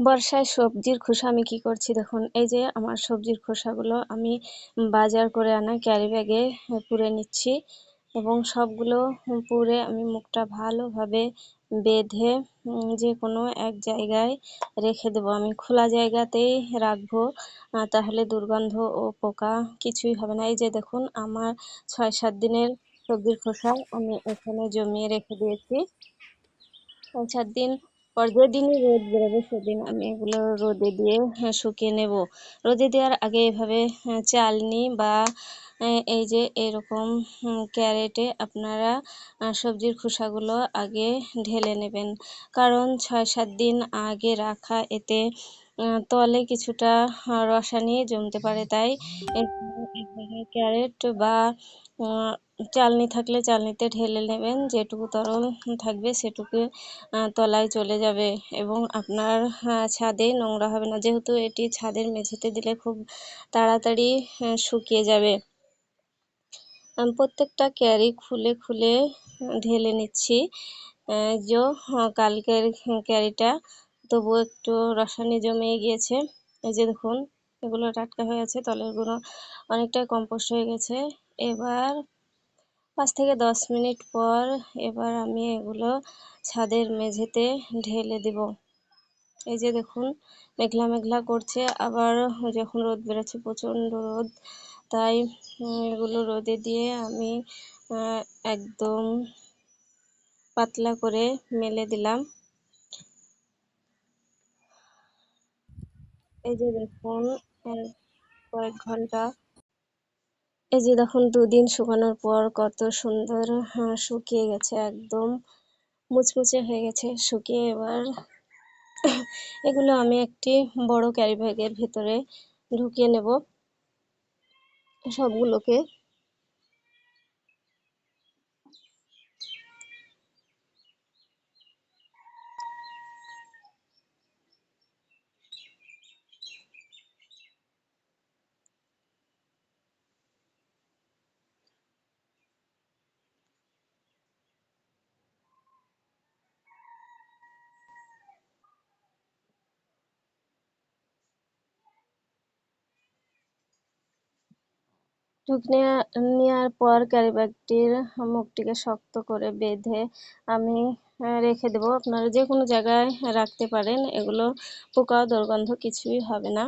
বর্ষায় সবজির খোসা আমি কি করছি দেখুন, এই যে আমার সবজির খোসাগুলো আমি বাজার করে আনা ক্যারি ব্যাগে পুরে নিচ্ছি এবং সবগুলো পুরে আমি মুখটা ভালোভাবে বেঁধে যে কোনো এক জায়গায় রেখে দেবো। আমি খোলা জায়গাতেই রাখবো, তাহলে দুর্গন্ধ ও পোকা কিছুই হবে না। এই যে দেখুন আমার 6-7 দিনের সবজির খোসা আমি এখানে জমিয়ে রেখে দিয়েছি। 6-7 দিন পর যেদিনই রোদ বেরোবে সেদিন আমি এগুলো রোদে দিয়ে শুকিয়ে নেব। রোদে দেওয়ার আগে এভাবে চালনি বা এই যে এরকম ক্যারেটে আপনারা সবজির খোসাগুলো আগে ঢেলে নেবেন, কারণ 6-7 দিন আগে রাখা এতে তলে কিছুটা রসায়ন জমতে পারে। তাই ক্যারেট বা চালনি থাকলে চালনিতে ঢেলে নেবেন, যেটুকু তরল থাকবে সেটুকু তলায় চলে যাবে এবং আপনার ছাদে নোংরা হবে না, যেহেতু এটি ছাদের মেঝেতে দিলে খুব তাড়াতাড়ি শুকিয়ে যাবে। আমি প্রত্যেকটা ক্যারি খুলে খুলে ঢেলে নিচ্ছি। কালকের ক্যারিটা তবুও একটু রসায়ন জমে গিয়েছে। এই যে দেখুন এগুলো টাটকা হয়ে আছে, তলেরগুলো অনেকটাই কম্পোস্ট হয়ে গেছে। এবার 5 থেকে 10 মিনিট পর এবার আমি এগুলো ছাদের মেঝেতে ঢেলে দেব। এই যে দেখুন মেঘলা মেঘলা করছে, আবার যখন রোদ বেরোচ্ছে প্রচণ্ড রোদ, তাই এগুলো রোদে দিয়ে আমি একদম পাতলা করে মেলে দিলাম। এই যে দেখুন কয়েক ঘন্টা, এই যে দেখুন 2 দিন শুকানোর পর কত সুন্দর শুকিয়ে গেছে, একদম মুচমুচে হয়ে গেছে শুকিয়ে। এবার এগুলো আমি একটি বড় ক্যারি ব্যাগের ভেতরে ঢুকিয়ে নেব সবগুলোকে। ঢুকিয়ে নেওয়ার পর ক্যারি ব্যাগটির মুখটিকে শক্ত করে বেঁধে আমি রেখে দেবো। আপনারা যে কোনো জায়গায় রাখতে পারেন, এগুলো পোকা দুর্গন্ধ কিছুই হবে না।